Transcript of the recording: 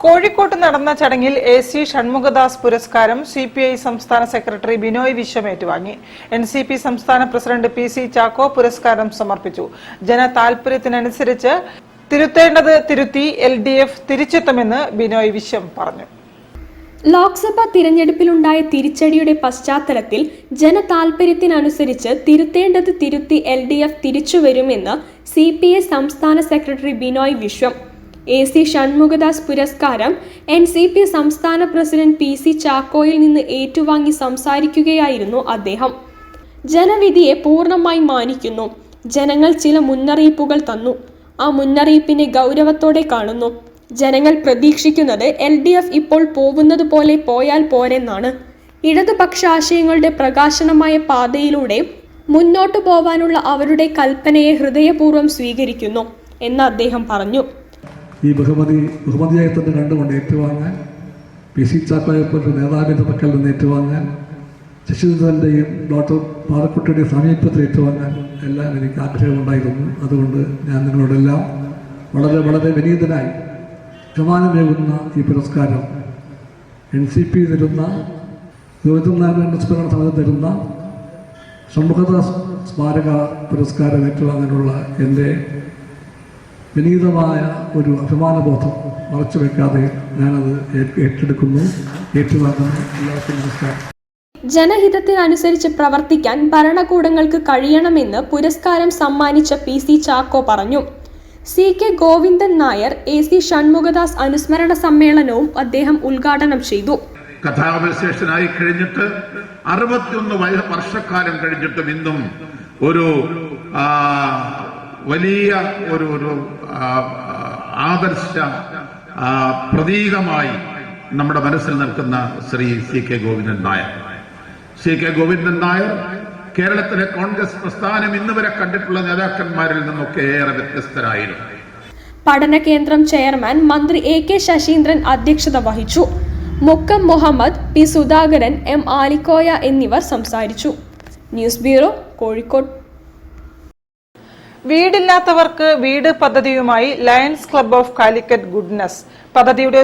കോഴിക്കോട്ട് നടന്ന ചടങ്ങിൽ AC ഷൺമുഖദാസ് പുരസ്കാരം CPI സംസ്ഥാന സെക്രട്ടറി ബിനോയ് വിശ്വം ഏറ്റുവാങ്ങി. NCP സംസ്ഥാന പ്രസിഡന്റ് PC ചാക്കോ പുരസ്കാരം സമർപ്പിച്ചു. ജനതാൽപര്യത്തിനനുസരിച്ച് തിരുത്തേണ്ടത് തിരുത്തി LDF തിരിച്ചെത്തുമെന്ന് ബിനോയ് വിശ്വം പറഞ്ഞു. ലോക്സഭാ തിരഞ്ഞെടുപ്പിലുണ്ടായ തിരിച്ചടിയുടെ പശ്ചാത്തലത്തിൽ ജനതാൽപര്യത്തിനനുസരിച്ച് തിരുത്തേണ്ടത് തിരുത്തി LDF തിരിച്ചുവരുമെന്ന് CPI സംസ്ഥാന സെക്രട്ടറി ബിനോയ് വിശ്വം. AC ഷൺമുഖദാസ് പുരസ്കാരം NCP സംസ്ഥാന പ്രസിഡന്റ് PC ചാക്കോയിൽ നിന്ന് ഏറ്റുവാങ്ങി സംസാരിക്കുകയായിരുന്നു അദ്ദേഹം. ജനവിധിയെ പൂർണ്ണമായി മാനിക്കുന്നു. ജനങ്ങൾ ചില മുന്നറിയിപ്പുകൾ തന്നു. ആ മുന്നറിയിപ്പിനെ ഗൗരവത്തോടെ കാണുന്നു. ജനങ്ങൾ പ്രതീക്ഷിക്കുന്നത് LDF ഇപ്പോൾ പോകുന്നത് പോലെ പോയാൽ പോരെന്നാണ്. ഇടതുപക്ഷ ആശയങ്ങളുടെ പ്രകാശനമായ പാതയിലൂടെ മുന്നോട്ടു പോവാനുള്ള അവരുടെ കൽപ്പനയെ ഹൃദയപൂർവ്വം സ്വീകരിക്കുന്നു എന്ന് അദ്ദേഹം പറഞ്ഞു. ഈ ബഹുമതിയായി തന്നെ കണ്ടുകൊണ്ട് ഏറ്റുവാങ്ങാൻ PC ചാക്കോയെപ്പോലൊരു നേതാവിൻ്റെ പക്കൽ നിന്ന് ഏറ്റുവാങ്ങാൻ ശശിധരൻ്റെയും ഡോക്ടർ പാറക്കുട്ടിയുടെയും സമീപത്തിൽ ഏറ്റുവാങ്ങാൻ എല്ലാം എനിക്ക് ആഗ്രഹമുണ്ടായിരുന്നു. അതുകൊണ്ട് ഞാൻ നിങ്ങളോടെല്ലാം വളരെ വളരെ വിനീതനായി സമ്മാനമേകുന്ന ഈ പുരസ്കാരം NCP തരുന്ന ഗോവിന്ദനാരായണ സ്മരണ സമിതി തരുന്ന ഷൺമുഖദാസ് സ്മാരക പുരസ്കാരം ഏറ്റുവാങ്ങാനുള്ള എൻ്റെ വിനീതമായ ഒരു അഭിമാനബോധം മറച്ചു വെക്കാതെ ഞാനത് ഏറ്റെടുക്കുന്നു, ഏറ്റുവാങ്ങുന്നു. എല്ലാവർക്കും നമസ്കാരം. ജനഹിതത്തിനനുസരിച്ച് പ്രവർത്തിക്കാൻ ഭരണകൂടങ്ങൾക്ക് കഴിയണമെന്ന് പുരസ്കാരം സമ്മാനിച്ച PC ചാക്കോ പറഞ്ഞു. CK ഗോവിന്ദൻ നായർ AC ഷൺമുഖദാസ് അനുസ്മരണ സമ്മേളനവും അദ്ദേഹം ഉദ്ഘാടനം ചെയ്തു. കഥാവിശേഷനായി കഴിഞ്ഞിട്ട് 61 വർഷക്കാലം കഴിഞ്ഞിട്ടും ഇന്നും ഒരു വലിയ ഒരു ആദർശ പ്രതീകമായി നമ്മുടെ മനസ്സിൽ നിൽക്കുന്ന ശ്രീ CK ഗോവിന്ദൻ നായർ. CK ഗോവിന്ദൻ നായർ കേരളത്തിലെ കോൺഗ്രസ് പ്രസ്ഥാനം ഇന്നുവരെ കണ്ടിട്ടുള്ള നേതാക്കന്മാരിൽ നിന്നൊക്കെ ഏറെ വ്യത്യസ്തരായിരുന്നു. പഠന കേന്ദ്രം ചെയർമാൻ മന്ത്രി AK ശശീന്ദ്രൻ അധ്യക്ഷത വഹിച്ചു. മുക്കം മുഹമ്മദ്, P സുധാകരൻ, M ആലിക്കോയ എന്നിവർ സംസാരിച്ചു. News bureau, Kozhikode. വീടില്ലാത്തവർക്ക് വീട് പദ്ധതിയുമായി Lions Club of Calicut goodness പദ്ധതിയുടെ